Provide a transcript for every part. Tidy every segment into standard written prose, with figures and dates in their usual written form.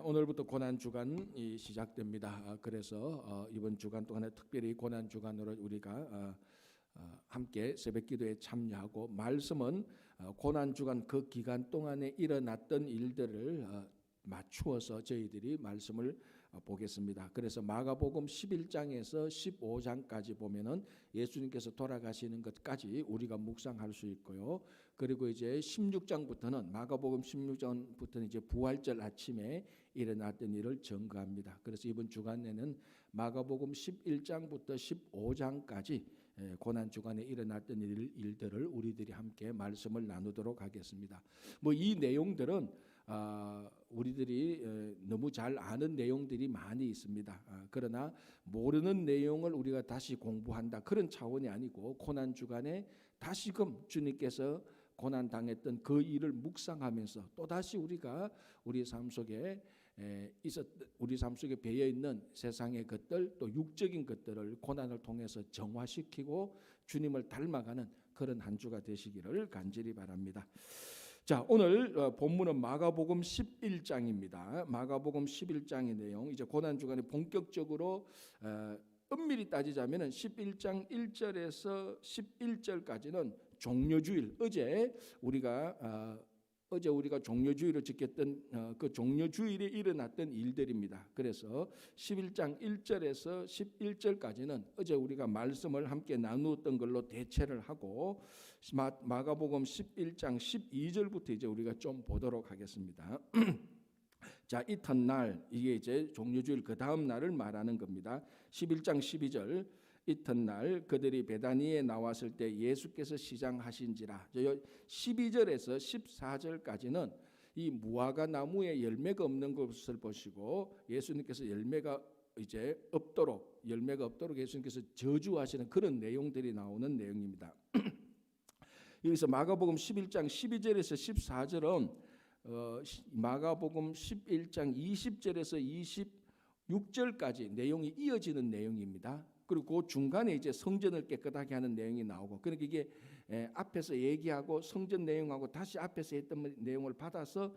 오늘부터 고난 주간이 시작됩니다. 그래서 이번 주간 동안에 특별히 고난 주간으로 우리가 함께 새벽기도에 참여하고 말씀은 고난 주간 그 기간 동안에 일어났던 일들을 맞추어서 저희들이 말씀을 보겠습니다. 그래서 마가복음 11장에서 15장까지 보면은 예수님께서 돌아가시는 것까지 우리가 묵상할 수 있고요. 그리고 이제 16장부터는 마가복음 16장부터는 이제 부활절 아침에 일어났던 일을 증거합니다. 그래서 이번 주간에는 마가복음 11장부터 15장까지 고난 주간에 일어났던 일들을 우리들이 함께 말씀을 나누도록 하겠습니다. 뭐 이 내용들은 우리들이 너무 잘 아는 내용들이 많이 있습니다. 그러나 모르는 내용을 우리가 다시 공부한다 그런 차원이 아니고 고난 주간에 다시금 주님께서 고난 당했던 그 일을 묵상하면서 또 다시 우리가 우리 삶 속에 우리 삶 속에 배어 있는 세상의 것들 또 육적인 것들을 고난을 통해서 정화시키고 주님을 닮아가는 그런 한 주가 되시기를 간절히 바랍니다. 자, 오늘 본문은 마가복음 11장입니다. 마가복음 11장의 내용, 이제 고난 주간에 본격적으로 엄밀히 따지자면 11장 1절에서 11절까지는 종려주일, 어제 우리가 종려주일을 지켰던 그 종려주일에 일어났던 일들입니다. 그래서 11장 1절에서 11절까지는 어제 우리가 말씀을 함께 나누었던 걸로 대체를 하고 마가복음 11장 12절부터 이제 우리가 좀 보도록 하겠습니다. 자, 이튿날, 이게 이제 종려주일 그 다음 날을 말하는 겁니다. 11장 12절, 이튿날 그들이 베다니에 나왔을 때 예수께서 시장하신지라. 12절에서 14절까지는 이 무화과 나무에 열매가 없는 것을 보시고 예수님께서 열매가 없도록 예수님께서 저주하시는 그런 내용들이 나오는 내용입니다. 여기서 마가복음 11장 12절에서 14절은 마가복음 11장 20절에서 26절까지 내용이 이어지는 내용입니다. 그리고 그 중간에 이제 성전을 깨끗하게 하는 내용이 나오고, 그러니까 이게 앞에서 얘기하고 성전 내용하고 다시 앞에서 했던 내용을 받아서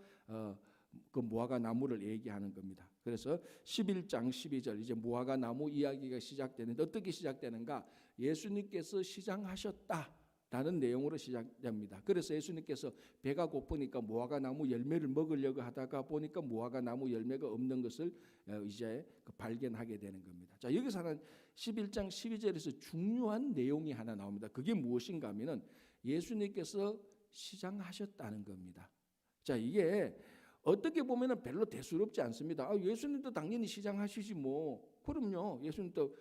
그 무화과 나무를 얘기하는 겁니다. 그래서 11장 12절 이제 무화과 나무 이야기가 시작되는데 어떻게 시작되는가? 예수님께서 시장하셨다라는 내용으로 시작됩니다. 그래서 예수님께서 배가 고프니까 무화과 나무 열매를 먹으려고 하다가 보니까 무화과 나무 열매가 없는 것을 이제 발견하게 되는 겁니다. 자, 여기서는 11장 12절에서 중요한 내용이 하나 나옵니다. 그게 무엇인가 하면은 예수님께서 시장하셨다는 겁니다. 자, 이게 어떻게 보면은 별로 대수롭지 않습니다. 예수님도 당연히 시장하시지 뭐. 그럼요. 예수님도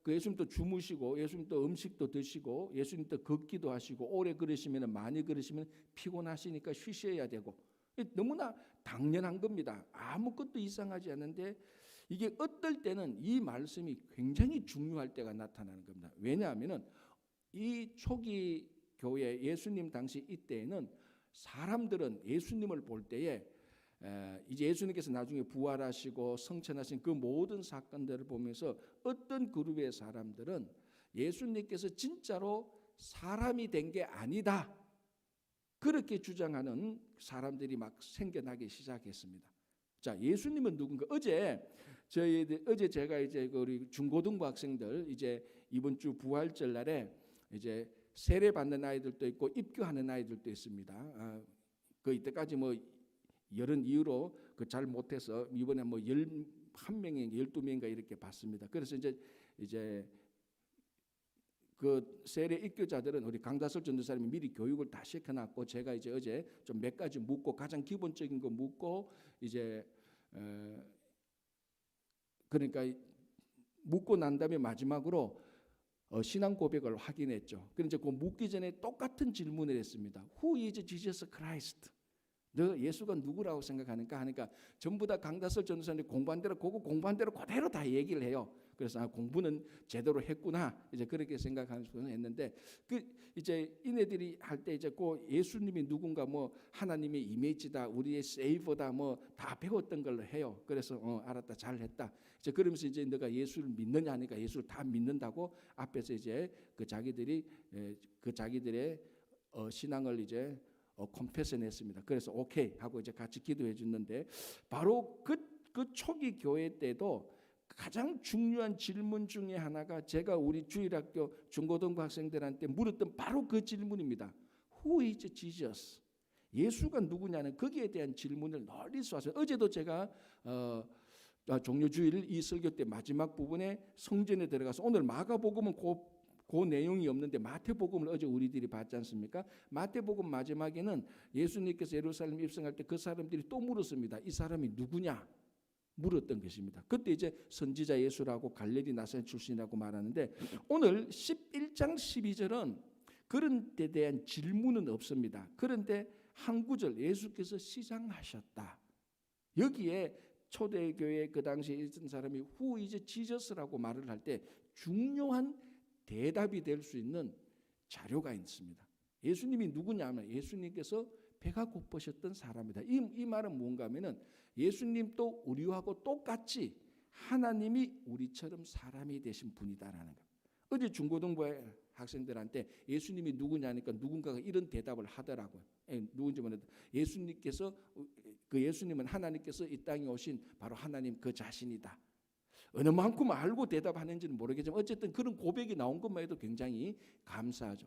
예수님도 주무시고 예수님도 음식도 드시고 예수님도 걷기도 하시고 오래 걸으시면 많이 걸으시면 피곤하시니까 쉬셔야 되고 너무나 당연한 겁니다. 아무것도 이상하지 않은데 이게 어떨 때는 이 말씀이 굉장히 중요할 때가 나타나는 겁니다. 왜냐하면 이 초기 교회 예수님 당시 이때에는 사람들은 예수님을 볼 때에 이제 예수님께서 나중에 부활하시고 성천하신 그 모든 사건들을 보면서 어떤 그룹의 사람들은 예수님께서 진짜로 사람이 된 게 아니다 그렇게 주장하는 사람들이 막 생겨나기 시작했습니다. 자, 예수님은 누군가? 어제 제가 이제 우리 중고등부 학생들 이제 이번 주 부활절 날에 이제 세례 받는 아이들도 있고 입교하는 아이들도 있습니다. 그 이때까지 뭐 여러 이유로 잘 못해서 이번에 뭐 11명이 12명인가 이렇게 받습니다. 그래서 이제 그 세례 입교자들은 우리 강다설 전도사님이 미리 교육을 다 시켜놨고 제가 이제 어제 좀 몇 가지 묻고 가장 기본적인 거 묻고 이제 그러니까 묻고 난 다음에 마지막으로 신앙 고백을 확인했죠. 그런데 그 묻기 전에 똑같은 질문을 했습니다. Who is Jesus Christ? 너 예수가 누구라고 생각하는가 하니까 전부 다 강다설 전도사님 공부한 대로 그대로 다 얘기를 해요. 그래서 공부는 제대로 했구나 이제 그렇게 생각하는 수는 했는데 이제 이네들이 할 때 이제 그 예수님이 누군가 뭐 하나님의 이미지다 우리의 세이버다 뭐 다 배웠던 걸로 해요. 그래서 알았다 잘했다. 이제 그러면서 이제 너가 예수를 믿느냐 하니까 예수를 다 믿는다고 앞에서 이제 그 자기들의 신앙을 이제 컴패션했습니다. 그래서 오케이 하고 이제 같이 기도해 줬는데 바로 그 초기 교회 때도 가장 중요한 질문 중에 하나가 제가 우리 주일학교 중고등부 학생들한테 물었던 바로 그 질문입니다. Who is Jesus? 예수가 누구냐는 거기에 대한 질문을 널리 쏘았어요. 어제도 제가 종료주일 이 설교 때 마지막 부분에 성전에 들어가서 오늘 마가복음은 그 내용이 없는데 마태복음을 어제 우리들이 봤지 않습니까? 마태복음 마지막에는 예수님께서 예루살렘 입성할 때 그 사람들이 또 물었습니다. 이 사람이 누구냐? 물었던 것입니다. 그때 이제 선지자 예수라고 갈릴리 나사렛 출신이라고 말하는데 오늘 11장 12절은 그런 데 대한 질문은 없습니다. 그런데 한 구절 예수께서 시장하셨다. 여기에 초대교회 그 당시에 있던 사람이 Who is Jesus라고 말을 할 때 중요한 대답이 될 수 있는 자료가 있습니다. 예수님이 누구냐면 예수님께서 배가 고프셨던 사람이다. 이 말은 뭔가 하면은 예수님도 우리하고 똑같이 하나님이 우리처럼 사람이 되신 분이다라는 것. 어제 중고등부 학생들한테 예수님이 누구냐니까 누군가가 이런 대답을 하더라고요. 누군지 모르는데 예수님께서 그 예수님은 하나님께서 이 땅에 오신 바로 하나님 그 자신이다. 어느 만큼 알고 대답하는지는 모르겠지만 어쨌든 그런 고백이 나온 것만 해도 굉장히 감사하죠.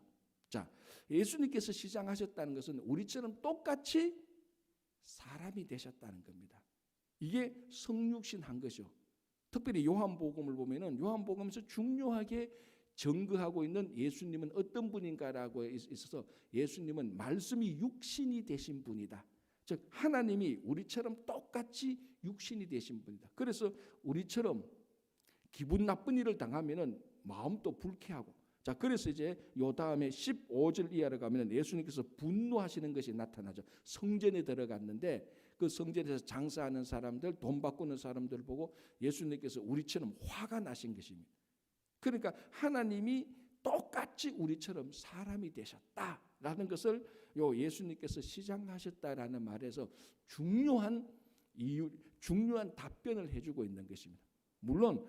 자, 예수님께서 시장하셨다는 것은 우리처럼 똑같이 사람이 되셨다는 겁니다. 이게 성육신한 것이요. 특별히 요한복음을 보면은 요한복음에서 중요하게 증거하고 있는 예수님은 어떤 분인가라고 있어서 예수님은 말씀이 육신이 되신 분이다. 즉 하나님이 우리처럼 똑같이 육신이 되신 분이다. 그래서 우리처럼 기분 나쁜 일을 당하면은 마음도 불쾌하고 자 그래서 이제 요 다음에 15절 이하로 가면은 예수님께서 분노하시는 것이 나타나죠. 성전에 들어갔는데 그 성전에서 장사하는 사람들, 돈 바꾸는 사람들 보고 예수님께서 우리처럼 화가 나신 것입니다. 그러니까 하나님이 똑같이 우리처럼 사람이 되셨다라는 것을 요 예수님께서 시장하셨다라는 말에서 중요한 이유, 중요한 답변을 해주고 있는 것입니다. 물론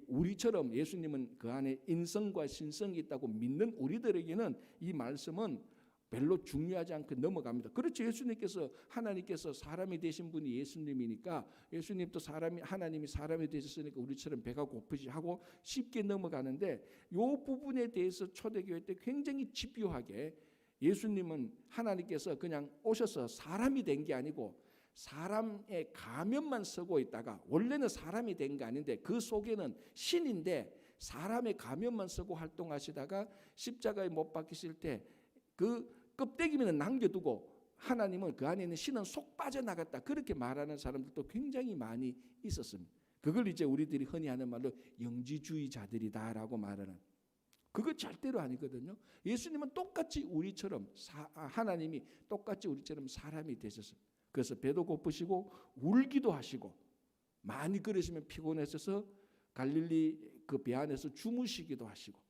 우리처럼 예수님은 그 안에 인성과 신성이 있다고 믿는 우리들에게는 이 말씀은 별로 중요하지 않고 넘어갑니다. 그렇죠. 예수님께서 하나님께서 사람이 되신 분이 예수님이니까 예수님도 하나님이 사람이 되셨으니까 우리처럼 배가 고프지 하고 쉽게 넘어가는데 이 부분에 대해서 초대교회 때 굉장히 집요하게 예수님은 하나님께서 그냥 오셔서 사람이 된 게 아니고 사람의 가면만 쓰고 있다가 원래는 사람이 된 게 아닌데 그 속에는 신인데 사람의 가면만 쓰고 활동하시다가 십자가에 못 박히실 때 그 껍데기만 남겨두고 하나님은 그 안에 있는 신은 속 빠져나갔다 그렇게 말하는 사람들도 굉장히 많이 있었습니다. 그걸 이제 우리들이 흔히 하는 말로 영지주의자들이다라고 말하는 그거 절대로 아니거든요. 예수님은 똑같이 우리처럼 하나님이 똑같이 우리처럼 사람이 되셨어요. 그래서 배도 고프시고 울기도 하시고 많이 그러시면 피곤해서 갈릴리 그 배 안에서 주무시기도 하시고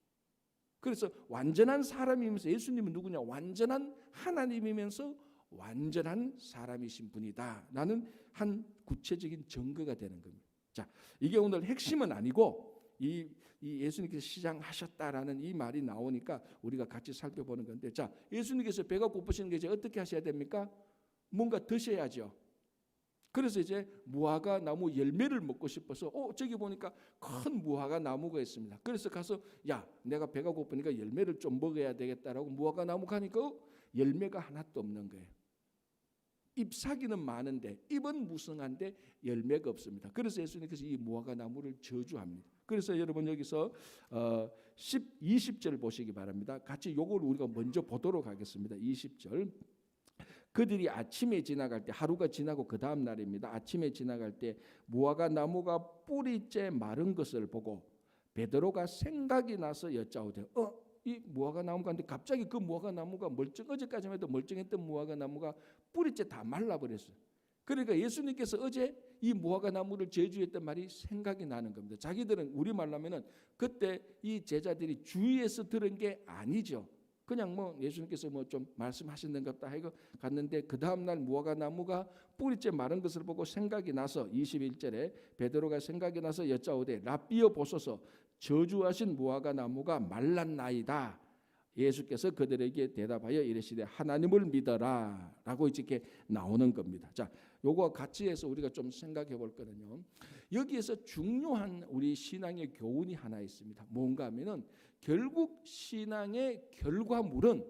그래서 완전한 사람이면서 예수님은 누구냐? 완전한 하나님이면서 완전한 사람이신 분이다. 라는 한 구체적인 증거가 되는 겁니다. 자, 이게 오늘 핵심은 아니고 이 예수님께서 시장하셨다라는 이 말이 나오니까 우리가 같이 살펴보는 건데 자, 예수님께서 배가 고프시는 게 이제 어떻게 하셔야 됩니까? 뭔가 드셔야죠. 그래서 이제 무화과 나무 열매를 먹고 싶어서 저기 보니까 큰 무화과 나무가 있습니다. 그래서 가서 야 내가 배가 고프니까 열매를 좀 먹어야 되겠다라고 무화과 나무 가니까 열매가 하나도 없는 거예요. 잎사귀는 많은데 잎은 무성한데 열매가 없습니다. 그래서 예수님께서 이 무화과 나무를 저주합니다. 그래서 여러분 여기서 20절 보시기 바랍니다. 같이 요걸 우리가 먼저 보도록 하겠습니다. 20절 그들이 아침에 지나갈 때 하루가 지나고 그 다음 날입니다. 아침에 지나갈 때 무화과 나무가 뿌리째 마른 것을 보고 베드로가 생각이 나서 여짜오되 이 무화과 나무가 근데 갑자기 그 무화과 나무가 어제까지만 해도 멀쩡했던 무화과 나무가 뿌리째 다 말라버렸어요. 그러니까 예수님께서 어제 이 무화과 나무를 저주했던 말이 생각이 나는 겁니다. 자기들은 우리말로 하면은 그때 이 제자들이 주위에서 들은 게 아니죠. 그냥 예수님께서 좀 말씀하시는가 보다 하고 갔는데 그 다음 날 무화과 나무가 뿌리째 마른 것을 보고 생각이 나서 21절에 베드로가 생각이 나서 여짜오되 라삐어 보소서 저주하신 무화과 나무가 말랐나이다. 예수께서 그들에게 대답하여 이르시되 하나님을 믿어라라고 이렇게 나오는 겁니다. 자, 요거 같이 해서 우리가 좀 생각해 볼 거는요. 여기에서 중요한 우리 신앙의 교훈이 하나 있습니다. 뭔가 하면은 결국 신앙의 결과물은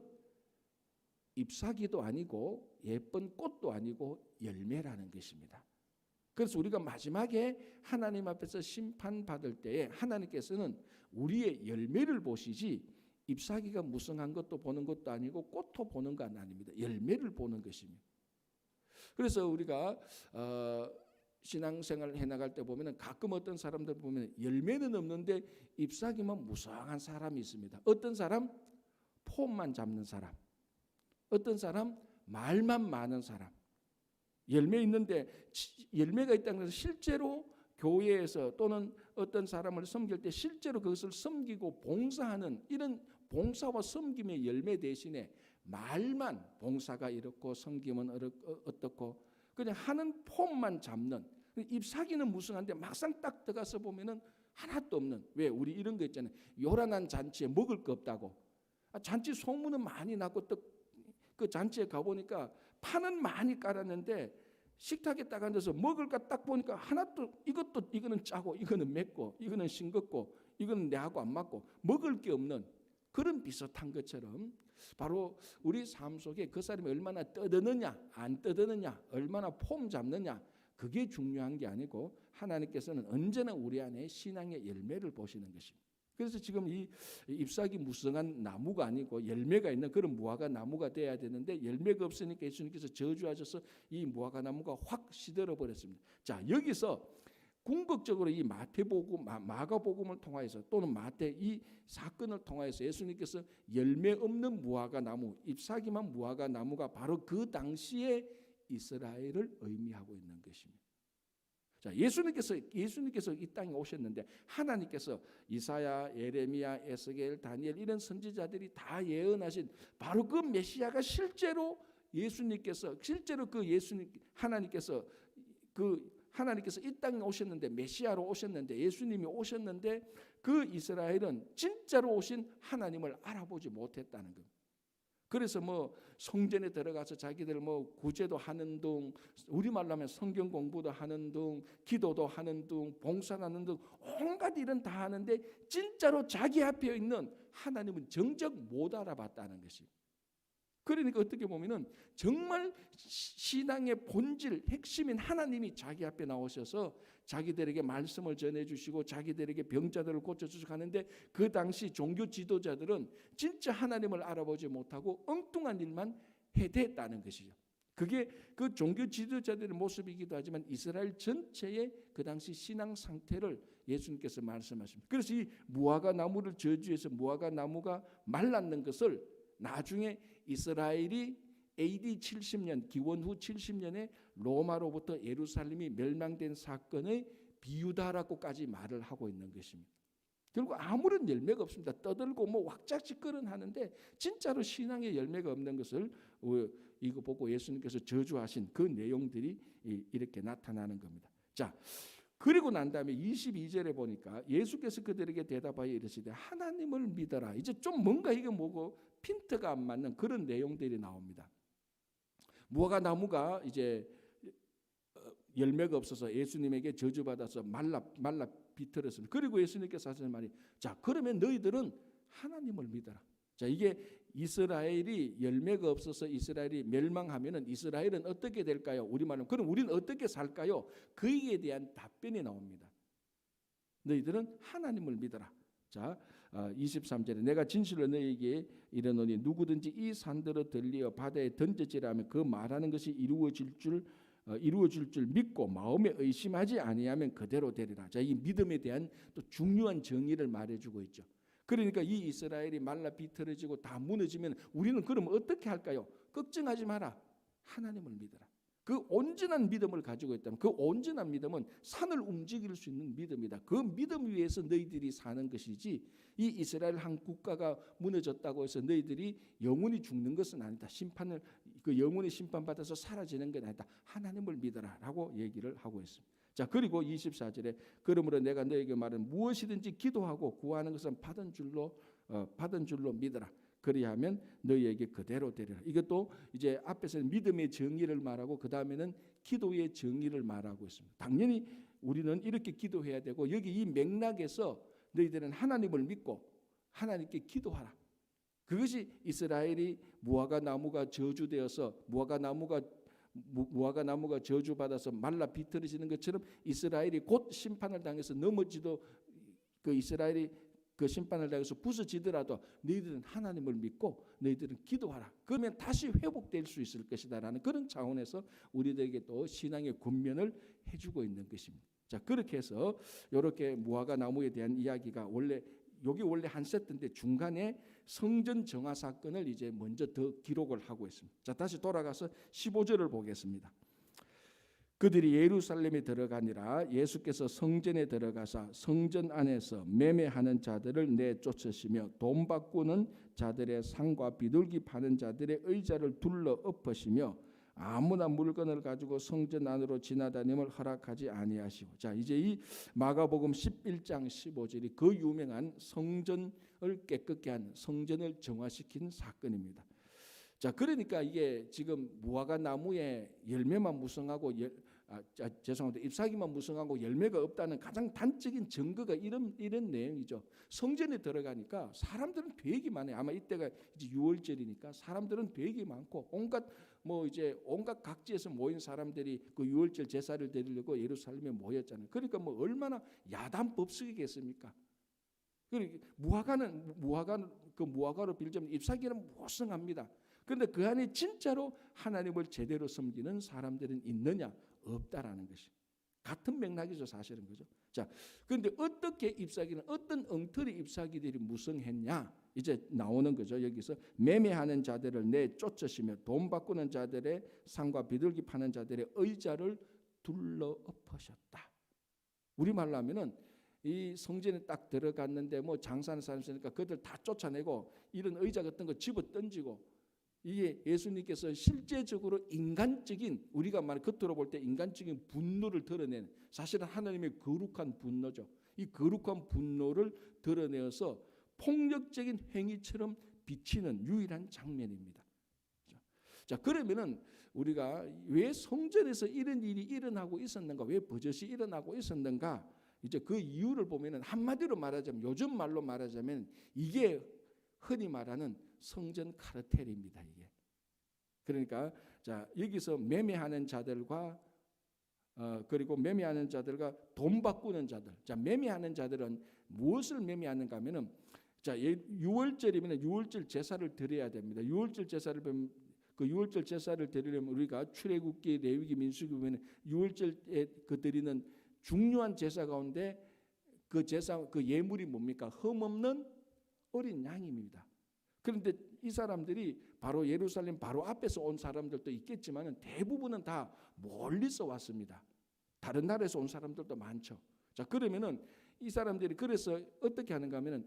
잎사귀도 아니고 예쁜 꽃도 아니고 열매라는 것입니다. 그래서 우리가 마지막에 하나님 앞에서 심판받을 때에 하나님께서는 우리의 열매를 보시지 잎사귀가 무성한 것도 보는 것도 아니고 꽃도 보는 건 아닙니다. 열매를 보는 것입니다. 그래서 우리가 신앙생활을 해나갈 때 보면 가끔 어떤 사람들 보면 열매는 없는데 잎사귀만 무성한 사람이 있습니다. 어떤 사람? 폼만 잡는 사람. 어떤 사람? 말만 많은 사람. 열매 있는데 열매가 있다는 것은 실제로 교회에서 또는 어떤 사람을 섬길 때 실제로 그것을 섬기고 봉사하는 이런 봉사와 섬김의 열매 대신에 말만 봉사가 이렇고 섬김은 어떻고 그냥 하는 폼만 잡는 잎사귀는 무성한데 막상 딱 들어가서 보면은 하나도 없는 왜 우리 이런 거 있잖아요. 요란한 잔치에 먹을 거 없다고 잔치 소문은 많이 나고 또 그 잔치에 가보니까 판은 많이 깔았는데 식탁에 딱 앉아서 먹을 거 딱 보니까 하나도 이거는 짜고 이거는 맵고 이거는 싱겁고 이거는 내하고 안 맞고 먹을 게 없는 그런 비슷한 것처럼 바로 우리 삶 속에 그 사람이 얼마나 떠드느냐 안 떠드느냐 얼마나 폼 잡느냐 그게 중요한 게 아니고 하나님께서는 언제나 우리 안에 신앙의 열매를 보시는 것입니다. 그래서 지금 이 잎사귀 무성한 나무가 아니고 열매가 있는 그런 무화과 나무가 돼야 되는데 열매가 없으니까 예수님께서 저주하셔서 이 무화과 나무가 확 시들어 버렸습니다. 자, 여기서 궁극적으로 이 마태복음, 마가복음을 통하여서 또는 마태 이 사건을 통하여서 예수님께서 열매 없는 무화과 나무, 잎사귀만 무화과 나무가 바로 그 당시에 이스라엘을 의미하고 있는 것입니다. 자, 예수님께서 이 땅에 오셨는데 하나님께서 이사야, 예레미야, 에스겔, 다니엘 이런 선지자들이 다 예언하신 바로 그 메시아가 실제로 하나님께서 이 땅에 오셨는데 메시아로 오셨는데 예수님이 오셨는데 그 이스라엘은 진짜로 오신 하나님을 알아보지 못했다는 겁니다. 그래서 성전에 들어가서 자기들 구제도 하는 등 우리말로 하면 성경 공부도 하는 등 기도도 하는 등 봉사하는 등 온갖 일은 다 하는데 진짜로 자기 앞에 있는 하나님은 정작 못 알아봤다는 것입니다. 그러니까 어떻게 보면은 정말 신앙의 본질 핵심인 하나님이 자기 앞에 나오셔서 자기들에게 말씀을 전해주시고 자기들에게 병자들을 고쳐주시고 하는데 그 당시 종교 지도자들은 진짜 하나님을 알아보지 못하고 엉뚱한 일만 해댔다는 것이죠. 그게 그 종교 지도자들의 모습이기도 하지만 이스라엘 전체의 그 당시 신앙 상태를 예수님께서 말씀하십니다. 그래서 이 무화과 나무를 저주해서 무화과 나무가 말랐는 것을 나중에 이스라엘이 AD 70년 기원 후 70년에 로마로부터 예루살렘이 멸망된 사건의 비유다라고까지 말을 하고 있는 것입니다. 결국 아무런 열매가 없습니다. 떠들고 왁작지껄은 하는데 진짜로 신앙의 열매가 없는 것을 이거 보고 예수님께서 저주하신 그 내용들이 이렇게 나타나는 겁니다. 자, 그리고 난 다음에 22절에 보니까 예수께서 그들에게 대답하여 이르시되 하나님을 믿어라. 이제 좀 뭔가 이게 뭐고 핀트가 안 맞는 그런 내용들이 나옵니다. 무화과 나무가 이제 열매가 없어서 예수님에게 저주받아서 말라 비틀었습니다. 그리고 예수님께서 하시는 말이 자, 그러면 너희들은 하나님을 믿어라. 자, 이게 이스라엘이 열매가 없어서 이스라엘이 멸망하면은 이스라엘은 어떻게 될까요? 우리말로 그럼 우리는 어떻게 살까요? 그에 대한 답변이 나옵니다. 너희들은 하나님을 믿어라. 자, 23절에 내가 진실로 너희에게 이르노니 누구든지 이 산들을 들리어 바다에 던져지라면 그 말하는 것이 이루어질 줄 믿고 마음에 의심하지 아니하면 그대로 되리라. 자, 이 믿음에 대한 또 중요한 정의를 말해주고 있죠. 그러니까 이 이스라엘이 말라 비틀어지고 다 무너지면 우리는 그럼 어떻게 할까요? 걱정하지 마라. 하나님을 믿어라. 그 온전한 믿음을 가지고 있다면 그 온전한 믿음은 산을 움직일 수 있는 믿음이다. 그 믿음 위에서 너희들이 사는 것이지 이 이스라엘 한 국가가 무너졌다고 해서 너희들이 영원히 죽는 것은 아니다. 영원히 심판받아서 사라지는 건 아니다. 하나님을 믿어라라고 얘기를 하고 있습니다. 자, 그리고 24절에 그러므로 내가 너에게 말은 무엇이든지 기도하고 구하는 것은 받은 줄로 믿어라. 그리하면 너희에게 그대로 되리라. 이것도 이제 앞에서는 믿음의 정의를 말하고 그 다음에는 기도의 정의를 말하고 있습니다. 당연히 우리는 이렇게 기도해야 되고 여기 이 맥락에서 너희들은 하나님을 믿고 하나님께 기도하라. 그것이 이스라엘이 무화과 나무가 저주되어서 무화과 나무가 저주받아서 말라 비틀어지는 것처럼 이스라엘이 곧 심판을 당해서 넘어지도 그 이스라엘이 그 심판을 당해서 부서지더라도 너희들은 하나님을 믿고 너희들은 기도하라. 그러면 다시 회복될 수 있을 것이다라는 그런 차원에서 우리들에게 또 신앙의 권면을 해주고 있는 것입니다. 자, 그렇게 해서 이렇게 무화과 나무에 대한 이야기가 여기 원래 한 세트인데 중간에 성전 정화 사건을 이제 먼저 더 기록을 하고 있습니다. 자, 다시 돌아가서 15절을 보겠습니다. 그들이 예루살렘에 들어가니라 예수께서 성전에 들어가사 성전 안에서 매매하는 자들을 내쫓으시며 돈 바꾸는 자들의 상과 비둘기 파는 자들의 의자를 둘러 엎으시며 아무나 물건을 가지고 성전 안으로 지나다님을 허락하지 아니하시고. 자, 이제 이 마가복음 11장 15절이 그 유명한 성전을 깨끗게 한 성전을 정화시킨 사건입니다. 자, 그러니까 이게 지금 무화과 나무에 열매만 무성하고 죄송합니다. 잎사귀만 무성하고 열매가 없다는 가장 단적인 증거가 이런 내용이죠. 성전에 들어가니까 사람들은 되게 많아요. 아마 이때가 이제 6월절이니까 사람들은 되게 많고 온갖 각지에서 모인 사람들이 그 6월절 제사를 드리려고 예루살렘에 모였잖아요. 그러니까 뭐 얼마나 야단법석이겠습니까? 그러니까 무화과로 빌자면 잎사귀는 무성합니다. 그런데 그 안에 진짜로 하나님을 제대로 섬기는 사람들은 있느냐? 없다라는 것이 같은 맥락이죠, 사실은. 그죠? 자, 그런데 어떻게 잎사귀는 어떤 엉터리 잎사귀들이 무성했냐? 이제 나오는 거죠. 여기서 매매하는 자들을 내쫓으시며 돈 바꾸는 자들의 상과 비둘기 파는 자들의 의자를 둘러 엎으셨다. 우리말로 하면은 이 성전에 딱 들어갔는데 뭐 장사하는 사람이 있으니까 그들 다 쫓아내고 이런 의자 같은 거 집어 던지고, 이게 예수님께서 실제적으로 인간적인, 우리가 말해 겉으로 볼 때 인간적인 분노를 드러내는, 사실은 하나님의 거룩한 분노죠. 이 거룩한 분노를 드러내어서 폭력적인 행위처럼 비치는 유일한 장면입니다. 자, 그러면은 우리가 왜 성전에서 이런 일이 일어나고 있었는가, 왜 버젓이 일어나고 있었는가, 이제 그 이유를 보면은 한마디로 말하자면, 요즘 말로 말하자면 이게 흔히 말하는 성전 카르텔입니다. 이게. 그러니까 자, 여기서 매매하는 자들과 그리고 매매하는 자들과 돈 바꾸는 자들. 자, 매매하는 자들은 무엇을 매매하는가 하면은, 자, 6월절이면 6월절 제사를 드려야 됩니다. 6월절 제사를 드리려면 우리가 출애굽기, 레위기, 민수기 보면 6월절에 그 드리는 중요한 제사 가운데 그 제사, 그 예물이 뭡니까? 흠없는 어린 양입니다. 그런데 이 사람들이 바로 예루살렘 바로 앞에서 온 사람들도 있겠지만 대부분은 다 멀리서 왔습니다. 다른 나라에서 온 사람들도 많죠. 자, 그러면은 이 사람들이 그래서 어떻게 하는가 하면은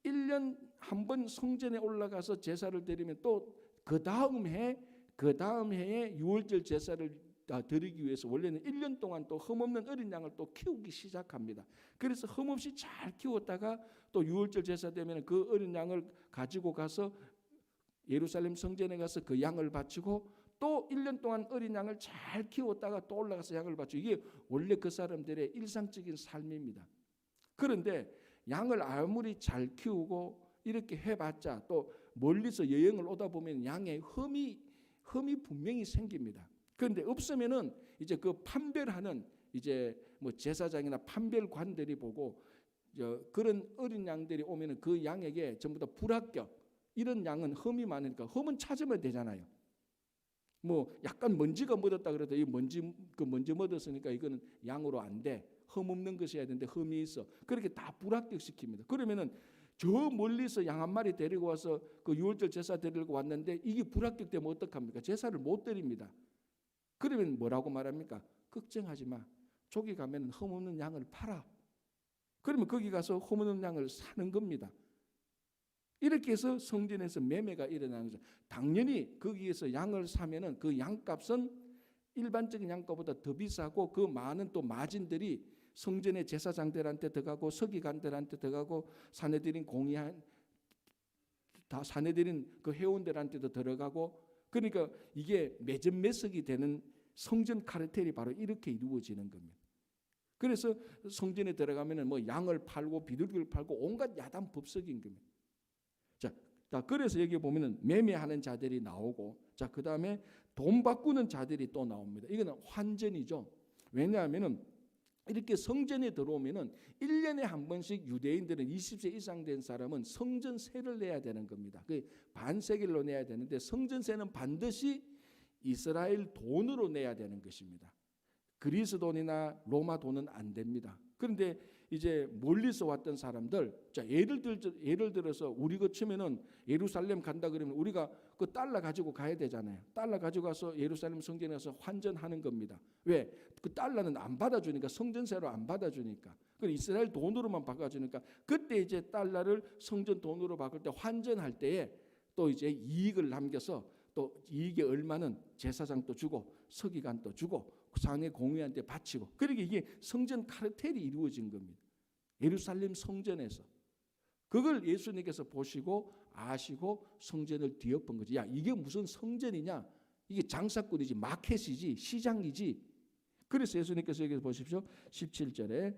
1년 한 번 성전에 올라가서 제사를 드리면 또 그 다음 해에 6월절 제사를 드리기 위해서 원래는 1년 동안 또 흠없는 어린 양을 또 키우기 시작합니다. 그래서 흠없이 잘 키웠다가 또 6월절 제사 되면 그 어린 양을 가지고 가서 예루살렘 성전에 가서 그 양을 바치고 또 1년 동안 어린 양을 잘 키웠다가 또 올라가서 양을 바치고, 이게 원래 그 사람들의 일상적인 삶입니다. 그런데 양을 아무리 잘 키우고 이렇게 해봤자 또 멀리서 여행을 오다 보면 양에 흠이 분명히 생깁니다. 그런데 없으면은 이제 그 판별하는 이제 뭐 제사장이나 판별관들이 보고 그런 어린 양들이 오면은 그 양에게 전부 다 불합격, 이런 양은 흠이 많으니까 흠은 찾으면 되잖아요. 뭐 약간 먼지가 묻었다 그래도 이 먼지 묻었으니까 이거는 양으로 안 돼. 흠 없는 것이어야 되는데 흠이 있어. 그렇게 다 불합격시킵니다. 그러면은 저 멀리서 양 한 마리 데리고 와서 그 6월절 제사 드리고 왔는데 이게 불합격되면 어떡합니까? 제사를 못 드립니다. 그러면 뭐라고 말합니까? 걱정하지 마. 저기 가면 흠 없는 양을 팔아. 그러면 거기 가서 흠 없는 양을 사는 겁니다. 이렇게 해서 성전에서 매매가 일어나는 거죠. 당연히 거기에서 양을 사면은 그 양값은 일반적인 양값보다 더 비싸고 그 많은 또 마진들이 성전의 제사장들한테 들어가고 서기관들한테 들어가고 사내들인 공의한 다 사내들인 그 회원들한테도 들어가고, 그러니까 이게 매점매석이 되는 성전 카르텔이 바로 이렇게 이루어지는 겁니다. 그래서 성전에 들어가면은 뭐 양을 팔고 비둘기를 팔고 온갖 야단 법석인 겁니다. 자, 그래서 여기 보면은 매매하는 자들이 나오고, 자, 그 다음에 돈 바꾸는 자들이 또 나옵니다. 이거는 환전이죠. 왜냐하면은 이렇게 성전에 들어오면은 1년에 한 번씩 유대인들은 20세 이상 된 사람은 성전세를 내야 되는 겁니다. 그 반세겔로 내야 되는데 성전세는 반드시 이스라엘 돈으로 내야 되는 것입니다. 그리스 돈이나 로마 돈은 안 됩니다. 그런데 이제 멀리서 왔던 사람들, 자, 예를 들어서 우리 같으면은 예루살렘 간다 그러면 우리가 그 달러 가지고 가야 되잖아요. 달러 가지고 가서 예루살렘 성전에 가서 환전하는 겁니다. 왜? 그 달러는 안 받아주니까, 성전세로 안 받아주니까. 그 이스라엘 돈으로만 바꿔주니까, 그때 이제 달러를 성전 돈으로 바꿀 때 환전할 때에 또 이제 이익을 남겨서 또 이익의 얼마는 제사장 또 주고 서기관 또 주고 상해 공의한테 바치고, 그러니까 이게 성전 카르텔이 이루어진 겁니다. 예루살렘 성전에서. 그걸 예수님께서 보시고 아시고 성전을 뒤엎은 거지. 야, 이게 무슨 성전이냐? 이게 장사꾼이지, 마켓이지, 시장이지. 그래서 예수님께서 여기서 보십시오. 17절에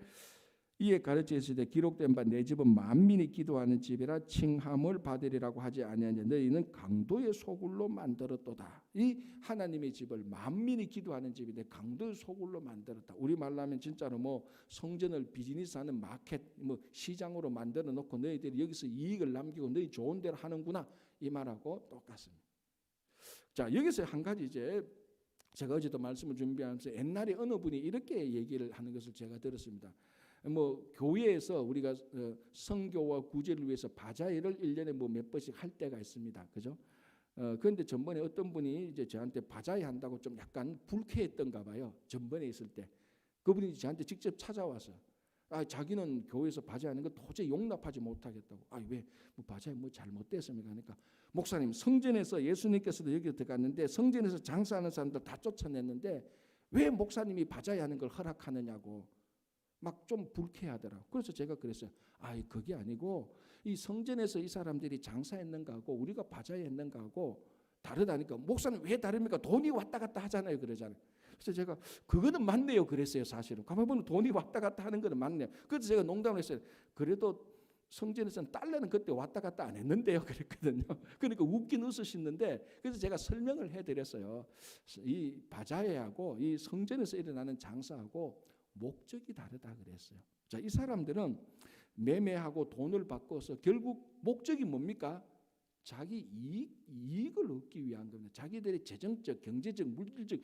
이에 가르쳐 이르시되 기록된 바 내 집은 만민이 기도하는 집이라 칭함을 받으리라고 하지 아니하냐. 너희는 강도의 소굴로 만들었도다. 이 하나님의 집을 만민이 기도하는 집인데 강도의 소굴로 만들었다. 우리말로 하면 진짜로 뭐 성전을 비즈니스하는 마켓, 뭐 시장으로 만들어 놓고 너희들이 여기서 이익을 남기고 너희 좋은 대로 하는구나, 이 말하고 똑같습니다. 자, 여기서 한 가지 이제 제가 어제도 말씀을 준비하면서 옛날에 어느 분이 이렇게 얘기를 하는 것을 제가 들었습니다. 뭐 교회에서 우리가 선교와 구제를 위해서 바자회를 1년에 뭐 몇 번씩 할 때가 있습니다. 그죠? 그런데 전번에 어떤 분이 이제 저한테 바자회 한다고 좀 약간 불쾌했던가 봐요. 전번에 있을 때. 그분이 저한테 직접 찾아와서 자기는 교회에서 바자회하는 거 도저히 용납하지 못하겠다고. 왜? 뭐 바자회 뭐 잘못됐습니까? 그러니까 목사님, 성전에서 예수님께서도 여기 들어갔는데 성전에서 장사하는 사람들 다 쫓아냈는데 왜 목사님이 바자회 하는 걸 허락하느냐고 막 좀 불쾌하더라고. 그래서 제가 그랬어요. 그게 아니고 이 성전에서 이 사람들이 장사했는가 하고 우리가 바자회 했는가 하고 다르다니까. 목사님 왜 다릅니까? 돈이 왔다 갔다 하잖아요. 그러잖아요. 그래서 제가 그거는 맞네요. 그랬어요. 사실은. 가만 보면 돈이 왔다 갔다 하는 거는 맞네요. 그래서 제가 농담을 했어요. 그래도 성전에서는 달러는 그때 왔다 갔다 안 했는데요. 그랬거든요. 그러니까 웃긴 웃으시는데, 그래서 제가 설명을 해드렸어요. 이 바자회하고 이 성전에서 일어나는 장사하고 목적이 다르다 그랬어요. 자, 이 사람들은 매매하고 돈을 바꿔서 결국 목적이 뭡니까? 자기 이익을 얻기 위한 겁니다. 자기들의 재정적, 경제적, 물질적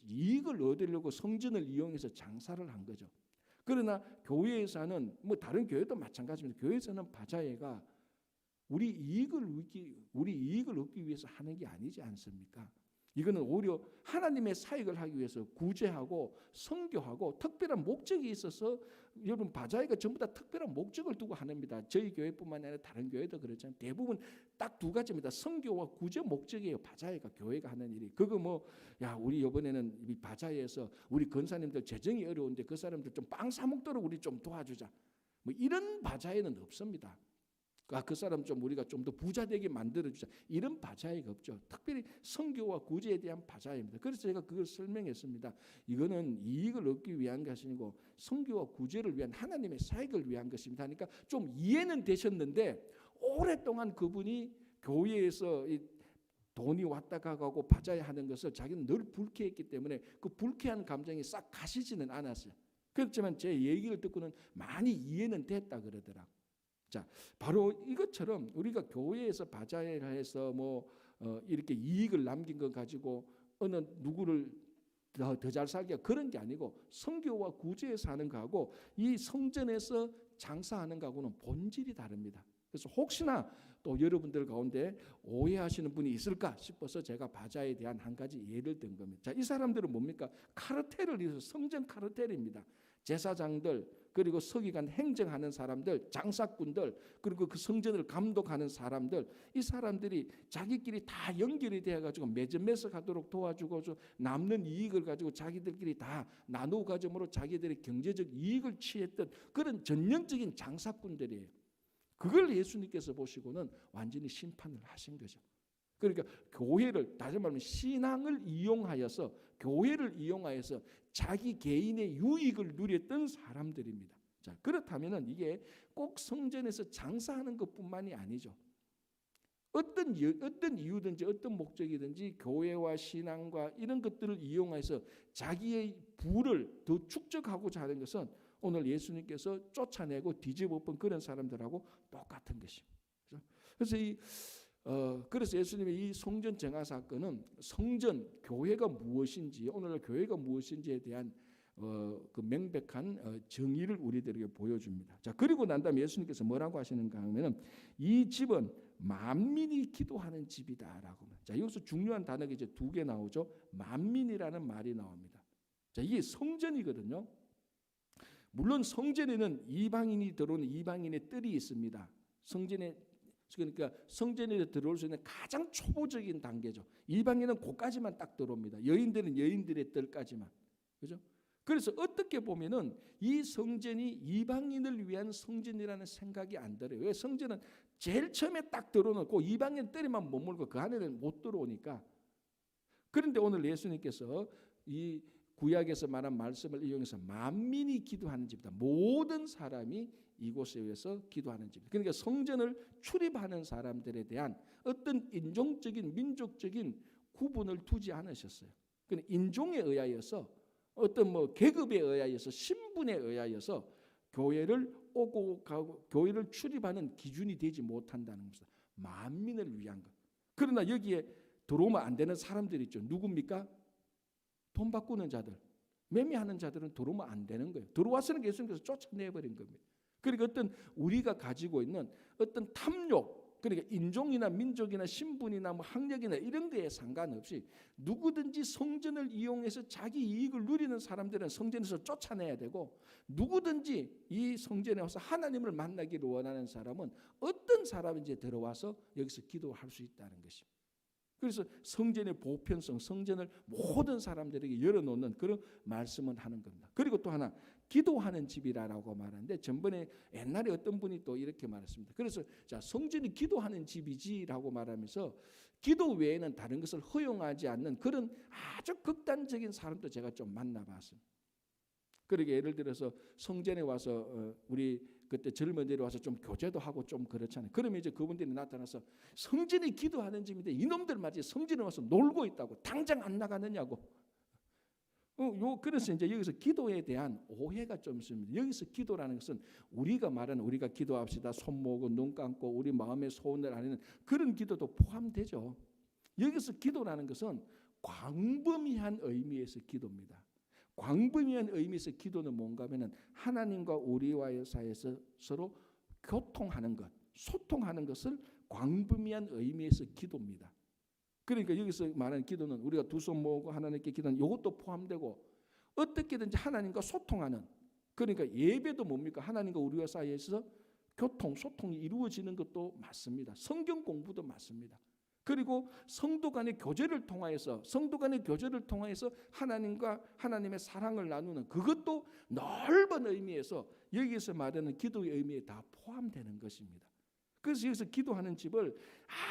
이익을 얻으려고 성전을 이용해서 장사를 한 거죠. 그러나 교회에서는 뭐 다른 교회도 마찬가지입니다. 교회에서는 바자회가 우리 이익을 얻기 위해서 하는 게 아니지 않습니까? 이거는 오히려 하나님의 사역을 하기 위해서 구제하고 선교하고 특별한 목적이 있어서, 여러분 바자회가 전부 다 특별한 목적을 두고 하는입니다. 저희 교회뿐만 아니라 다른 교회도 그렇잖아요. 대부분 딱 두 가지입니다. 선교와 구제 목적이에요. 바자회가, 교회가 하는 일이. 그거 우리 이번에는 이 바자회에서 우리 권사님들 재정이 어려운데 그 사람들 좀 빵 사 먹도록 우리 좀 도와주자. 뭐 이런 바자회는 없습니다. 그 사람 좀 우리가 좀 더 부자 되게 만들어주자, 이런 바자회가 없죠. 특별히 선교와 구제에 대한 바자회입니다. 그래서 제가 그걸 설명했습니다. 이거는 이익을 얻기 위한 것이 아니고 선교와 구제를 위한 하나님의 사역을 위한 것입니다. 그러니까 좀 이해는 되셨는데, 오랫동안 그분이 교회에서 이 돈이 왔다 가고 바자회 하는 것을 자기는 늘 불쾌했기 때문에 그 불쾌한 감정이 싹 가시지는 않았어요. 그렇지만 제 얘기를 듣고는 많이 이해는 됐다 그러더라고요. 자, 바로 이것처럼 우리가 교회에서 바자회를 해서 이렇게 이익을 남긴 것 가지고 어느 누구를 더 잘 살게, 그런 게 아니고 선교와 구제에서 하는 거하고 이 성전에서 장사하는 거하고는 본질이 다릅니다. 그래서 혹시나 또 여러분들 가운데 오해하시는 분이 있을까 싶어서 제가 바자회에 대한 한 가지 예를 든 겁니다. 자, 이 사람들은 뭡니까? 카르텔을 이루어서 성전 카르텔입니다. 제사장들, 그리고 서기관 행정하는 사람들, 장사꾼들, 그리고 그 성전을 감독하는 사람들, 이 사람들이 자기끼리 다 연결이 되어가지고 매점매석하도록 도와주고 남는 이익을 가지고 자기들끼리 다 나누어 가짐으로 자기들의 경제적 이익을 취했던 그런 전형적인 장사꾼들이에요. 그걸 예수님께서 보시고는 완전히 심판을 하신 거죠. 그러니까 교회를, 다시 말하면 신앙을 이용하여서, 교회를 이용하여서 자기 개인의 유익을 누렸던 사람들입니다. 자, 그렇다면은 이게 꼭 성전에서 장사하는 것뿐만이 아니죠. 어떤 이유든지 어떤 목적이든지 교회와 신앙과 이런 것들을 이용해서 자기의 부를 더 축적하고자 하는 것은 오늘 예수님께서 쫓아내고 뒤집어본 그런 사람들하고 똑같은 것입니다. 그래서 예수님의 이 성전 정화 사건은 성전, 교회가 무엇인지, 오늘 교회가 무엇인지에 대한 그 명백한 정의를 우리들에게 보여줍니다. 자, 그리고 난 다음에 예수님께서 뭐라고 하시는가 하면은 이 집은 만민이 기도하는 집이다라고. 자, 여기서 중요한 단어가 이제 두 개 나오죠. 만민이라는 말이 나옵니다. 자, 이게 성전이거든요. 물론 성전에는 이방인이 들어오는 이방인의 뜰이 있습니다. 그러니까 성전에 들어올 수 있는 가장 초보적인 단계죠. 이방인은 거기까지만 딱 들어옵니다. 여인들은 여인들의 뜰까지만. 그죠? 그래서 어떻게 보면은 이 성전이 이방인을 위한 성전이라는 생각이 안 들어요. 왜? 성전은 제일 처음에 딱 들어오고 이방인 뜰에만 머물고 그 안에는 못 들어오니까. 그런데 오늘 예수님께서 이 구약에서 말한 말씀을 이용해서 만민이 기도하는 집이다. 모든 사람이 이곳에 의해서 기도하는 집. 그러니까 성전을 출입하는 사람들에 대한 어떤 인종적인 민족적인 구분을 두지 않으셨어요. 그러니까 인종에 의하여서 어떤 뭐 계급에 의하여서 신분에 의하여서 교회를 오고 가고 교회를 출입하는 기준이 되지 못한다는 것입니다. 만민을 위한 것. 그러나 여기에 들어오면 안 되는 사람들이 있죠. 누굽니까? 돈 바꾸는 자들, 매매하는 자들은 들어오면 안 되는 거예요. 들어와서는 예수님께서 쫓아내버린 겁니다. 그러니까 어떤 우리가 가지고 있는 어떤 탐욕, 그러니까 인종이나 민족이나 신분이나 뭐 학력이나 이런 거에 상관없이 누구든지 성전을 이용해서 자기 이익을 누리는 사람들은 성전에서 쫓아내야 되고, 누구든지 이 성전에 와서 하나님을 만나기를 원하는 사람은 어떤 사람인지 들어와서 여기서 기도할 수 있다는 것입니다. 그래서 성전의 보편성, 성전을 모든 사람들에게 열어놓는 그런 말씀을 하는 겁니다. 그리고 또 하나, 기도하는 집이라고 말하는데, 전번에 옛날에 어떤 분이 또 이렇게 말했습니다. 그래서 자, 성전이 기도하는 집이지라고 말하면서 기도 외에는 다른 것을 허용하지 않는 그런 아주 극단적인 사람도 제가 좀 만나봤습니다. 그러게 예를 들어서 성전에 와서 우리 그때 젊은이들이 와서 좀 교제도 하고 좀 그렇잖아요. 그러면 이제 그분들이 나타나서 성전이 기도하는 집인데 이놈들 말이지 성전에 와서 놀고 있다고, 당장 안 나가느냐고. 그래서 이제 여기서 기도에 대한 오해가 좀 있습니다. 여기서 기도라는 것은 우리가 말하는 우리가 기도합시다, 손 모으고 눈 감고 우리 마음의 소원을 아는 그런 기도도 포함되죠. 여기서 기도라는 것은 광범위한 의미에서 기도입니다. 광범위한 의미에서 기도는 뭔가 하면은 하나님과 우리와의 사이에서 서로 교통하는 것, 소통하는 것을 광범위한 의미에서 기도입니다. 그러니까 여기서 말하는 기도는 우리가 두 손 모으고 하나님께 기도하는 이것도 포함되고, 어떻게든지 하나님과 소통하는, 그러니까 예배도 뭡니까? 하나님과 우리와 사이에서 소통이 이루어지는 것도 맞습니다. 성경 공부도 맞습니다. 그리고 성도 간의 교제를 통하여서 하나님과 하나님의 사랑을 나누는 그것도 넓은 의미에서 여기서 말하는 기도의 의미에 다 포함되는 것입니다. 그래서 여기서 기도하는 집을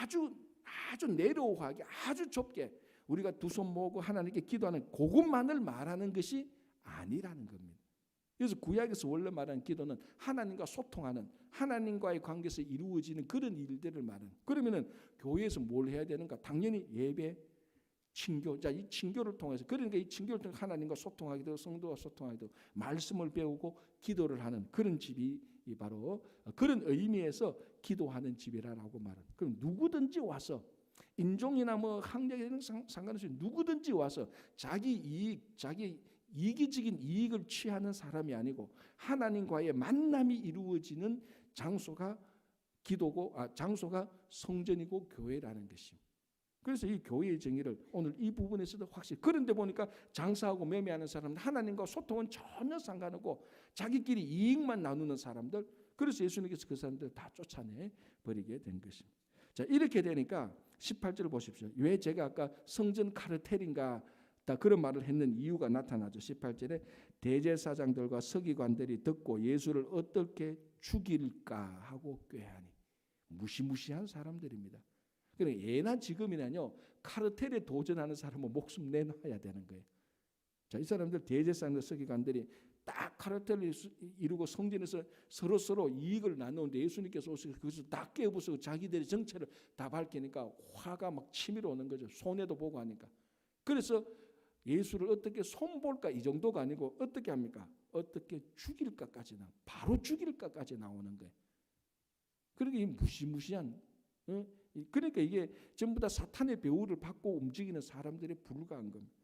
아주 내려오하게, 아주 좁게 우리가 두 손 모으고 하나님께 기도하는 그것만을 말하는 것이 아니라는 겁니다. 그래서 구약에서 원래 말하는 기도는 하나님과 소통하는, 하나님과의 관계에서 이루어지는 그런 일들을 말하는. 그러면은 교회에서 뭘 해야 되는가? 당연히 예배, 친교. 자, 이 친교를 통해서, 그러니까 이 친교를 통해 하나님과 소통하게 되고 성도와 소통하게 되고 말씀을 배우고 기도를 하는 그런 집이 바로 그런 의미에서 기도하는 집이라고 말합니다. 그럼 누구든지 와서 인종이나 뭐 학력이랑 상관없이 누구든지 와서 자기 이기적인 이익을 취하는 사람이 아니고 하나님과의 만남이 이루어지는 장소가 장소가 성전이고 교회라는 것입니다. 그래서 이 교회의 정의를 오늘 이 부분에서도 확실히, 그런데 보니까 장사하고 매매하는 사람은 하나님과 소통은 전혀 상관없고 자기끼리 이익만 나누는 사람들, 그래서 예수님께서 그 사람들을 다 쫓아내 버리게 된 것입니다. 자, 이렇게 되니까 18절 보십시오. 왜 제가 아까 성전 카르텔인가 다 그런 말을 했는 이유가 나타나죠. 18절에 대제사장들과 서기관들이 듣고 예수를 어떻게 죽일까 하고 꾀하니. 무시무시한 사람들입니다. 그러니까 예나 지금이나요, 카르텔에 도전하는 사람은 목숨 내놔야 되는 거예요. 자, 이 사람들 대제사장들 서기관들이 딱 카르텔을 이루고 성전에서 서로 이익을 나누는데 예수님께서 오셔서 그것을 다 깨부수고 자기들의 정체를 다 밝히니까 화가 막 치밀어 오는 거죠. 손해도 보고 하니까. 그래서 예수를 어떻게 손볼까 이 정도가 아니고 어떻게 합니까? 어떻게 죽일까까지 바로 죽일까까지 나오는 거예요. 그러니까 이 무시무시한, 그러니까 이게 전부 다 사탄의 배후를 받고 움직이는 사람들에 불과한 겁니다.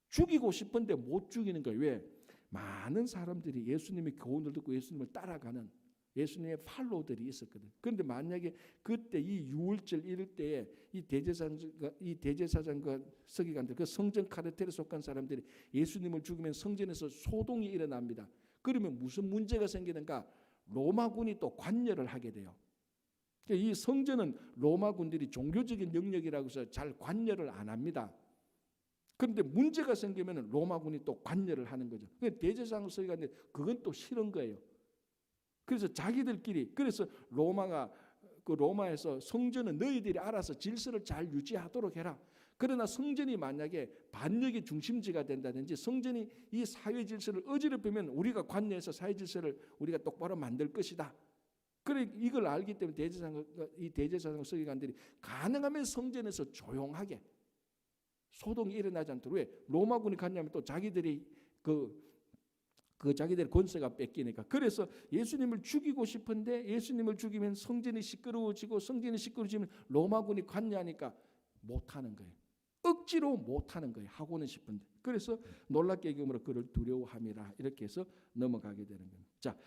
죽이고 싶은데 못 죽이는 거예요. 왜? 많은 사람들이 예수님의 교훈을 듣고 예수님을 따라가는 예수님의 팔로우들이 있었거든. 그런데 만약에 그때 이 유월절 이럴 때에 이 대제사장과 서기관들, 그 성전 카르텔에 속한 사람들이 예수님을 죽이면 성전에서 소동이 일어납니다. 그러면 무슨 문제가 생기는가? 로마군이 또 관여를 하게 돼요. 이 성전은 로마군들이 종교적인 영역이라고 해서 잘 관여를 안 합니다. 그런데 문제가 생기면 로마군이 또 관여를 하는 거죠. 대제사장 서기관들 그건 또 싫은 거예요. 그래서 자기들끼리, 그래서 로마에서 성전은 너희들이 알아서 질서를 잘 유지하도록 해라. 그러나 성전이 만약에 반역의 중심지가 된다든지 성전이 이 사회 질서를 어지럽히면 우리가 관여해서 사회 질서를 우리가 똑바로 만들 것이다. 그래 이걸 알기 때문에 대제사장 서기관들이 가능하면 성전에서 조용하게 소동이 일어나지 않도록. 왜? 로마군이 갔냐면 또 자기들이 자기들의 권세가 뺏기니까. 그래서 예수님을 죽이고 싶은데 예수님을 죽이면 성전이 시끄러워지고 성전이 시끄러워지면 로마군이 관여하니까 못하는 거예요. 억지로 못하는 거예요. 하고는 싶은데. 그래서 놀랍게 여김으로 그를 두려워함이라 이렇게 해서 넘어가게 되는 겁니다. 자,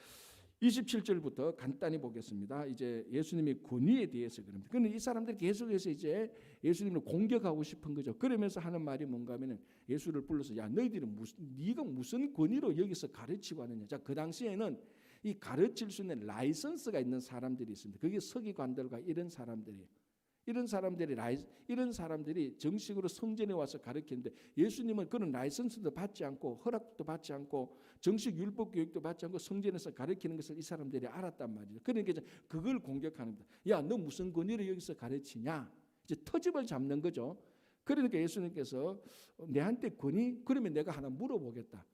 27절부터 간단히 보겠습니다. 이제 예수님의 권위에 대해서 그럽니다. 그런데 이 사람들이 계속해서 이제 예수님을 공격하고 싶은 거죠. 그러면서 하는 말이 뭔가 하면은 예수를 불러서 야 너희들은 네가 무슨 권위로 여기서 가르치고 하느냐. 자, 그 당시에는 이 가르칠 수 있는 라이선스가 있는 사람들이 있습니다. 그게 서기관들과 이런 사람들이에요. 이런 사람들이 정식으로 성전에 와서 가르치는데 예수님은 그런 라이선스도 받지 않고 허락도 받지 않고 정식 율법 교육도 받지 않고 성전에서 가르치는 것을 이 사람들이 알았단 말이죠. 그러니까 그걸 공격하는 거다. 야, 너 무슨 권위로 여기서 가르치냐? 이제 터집을 잡는 거죠. 그러니까 예수님께서 내한테 권위? 그러면 내가 하나 물어보겠다.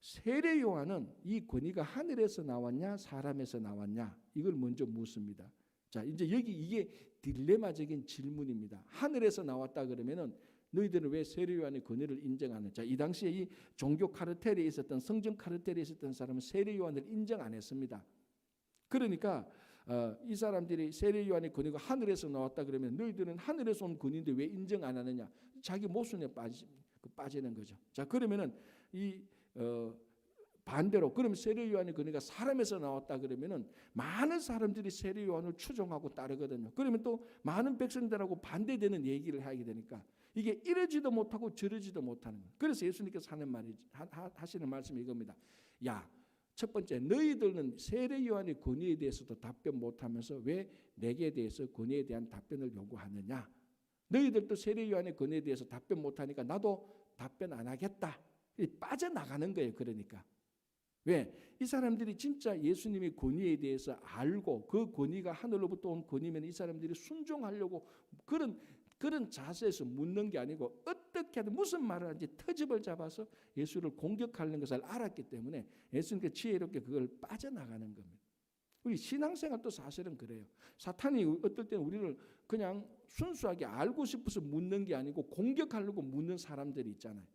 세례 요한은 이 권위가 하늘에서 나왔냐 사람에서 나왔냐? 이걸 먼저 묻습니다. 자, 이제 여기 이게 딜레마적인 질문입니다. 하늘에서 나왔다 그러면은 너희들은 왜 세례 요한의 권위를 인정하느냐? 자, 이 당시에 이 종교 카르텔에 있었던 성전 카르텔에 있었던 사람은 세례 요한을 인정 안 했습니다. 그러니까 이 사람들이 세례 요한의 권위가 하늘에서 나왔다 그러면 너희들은 하늘에서 온 권위인데 왜 인정 안 하느냐? 자기 모순에 빠지는 거죠. 자, 그러면은 반대로 그럼 세례 요한의 권위가 사람에서 나왔다 그러면은 많은 사람들이 세례 요한을 추종하고 따르거든요. 그러면 또 많은 백성들하고 반대되는 얘기를 하게 되니까 이게 이러지도 못하고 저러지도 못하는 거예요. 그래서 예수님께서 하시는 말씀이 이겁니다. 야, 첫 번째 너희들은 세례 요한의 권위에 대해서도 답변 못하면서 왜 내게 대해서 권위에 대한 답변을 요구하느냐? 너희들도 세례 요한의 권위에 대해서 답변 못하니까 나도 답변 안 하겠다. 빠져나가는 거예요. 그러니까. 왜? 이 사람들이 진짜 예수님의 권위에 대해서 알고 그 권위가 하늘로부터 온 권위면 이 사람들이 순종하려고 그런 자세에서 묻는 게 아니고 어떻게 하든 무슨 말을 하는지 터집을 잡아서 예수를 공격하는 것을 알았기 때문에 예수님께 지혜롭게 그걸 빠져나가는 겁니다. 우리 신앙생활도 사실은 그래요. 사탄이 어떨 때는 우리를 그냥 순수하게 알고 싶어서 묻는 게 아니고 공격하려고 묻는 사람들이 있잖아요.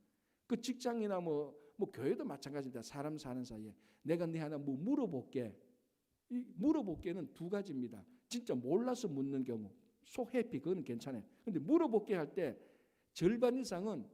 그 직장이나 뭐 교회도 마찬가지입니다. 사람 사는 사이에 내가 네 하나 뭐 물어볼게. 이 물어볼게는 두 가지입니다. 진짜 몰라서 묻는 경우 so happy 그거는 괜찮아요. 근데 물어볼게 할 때 절반 이상은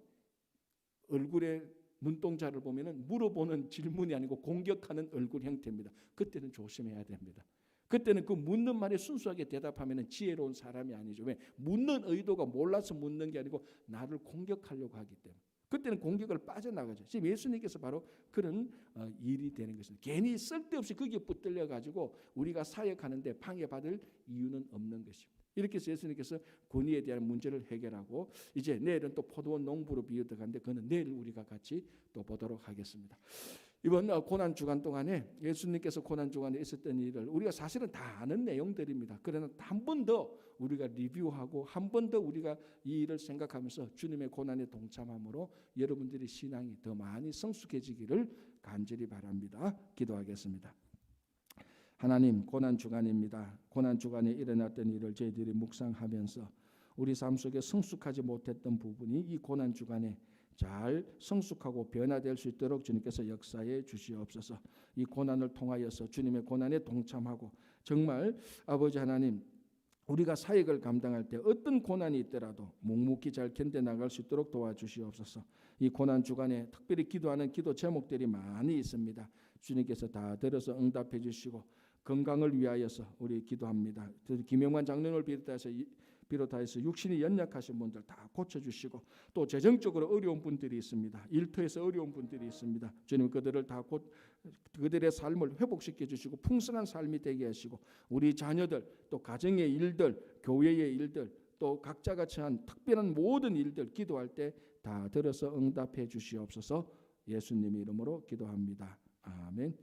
얼굴에 눈동자를 보면은 물어보는 질문이 아니고 공격하는 얼굴 형태입니다. 그때는 조심해야 됩니다. 그때는 그 묻는 말에 순수하게 대답하면은 지혜로운 사람이 아니죠. 왜? 묻는 의도가 몰라서 묻는 게 아니고 나를 공격하려고 하기 때문에. 그때는 공격을 빠져나가죠. 지금 예수님께서 바로 그런 일이 되는 것입니다. 괜히 쓸데없이 거기에 붙들려 가지고 우리가 사역하는데 방해받을 이유는 없는 것입니다. 이렇게 해서 예수님께서 권위에 대한 문제를 해결하고 이제 내일은 또 포도원 농부로 비유되는데 그거는 내일 우리가 같이 또 보도록 하겠습니다. 이번 고난 주간 동안에 예수님께서 고난 주간에 있었던 일을 우리가 사실은 다 아는 내용들입니다. 그러나 한 번 더 우리가 리뷰하고 한 번 더 우리가 이 일을 생각하면서 주님의 고난에 동참함으로 여러분들의 신앙이 더 많이 성숙해지기를 간절히 바랍니다. 기도하겠습니다. 하나님, 고난 주간입니다. 고난 주간에 일어났던 일을 저희들이 묵상하면서 우리 삶 속에 성숙하지 못했던 부분이 이 고난 주간에 잘 성숙하고 변화될 수 있도록 주님께서 역사해 주시옵소서. 이 고난을 통하여서 주님의 고난에 동참하고 정말 아버지 하나님, 우리가 사역을 감당할 때 어떤 고난이 있더라도 묵묵히 잘 견뎌나갈 수 있도록 도와주시옵소서. 이 고난 주간에 특별히 기도하는 기도 제목들이 많이 있습니다. 주님께서 다 들어서 응답해 주시고 건강을 위하여서 우리 기도합니다. 김영만 장로를 비롯하여서 육신이 연약하신 분들 다 고쳐주시고 또 재정적으로 어려운 분들이 있습니다. 일터에서 어려운 분들이 있습니다. 주님 그들을 다 그들의 삶을 회복시켜 주시고 풍성한 삶이 되게 하시고 우리 자녀들 또 가정의 일들 교회의 일들 또 각자가 처한 특별한 모든 일들 기도할 때 다 들어서 응답해 주시옵소서. 예수님의 이름으로 기도합니다. 아멘.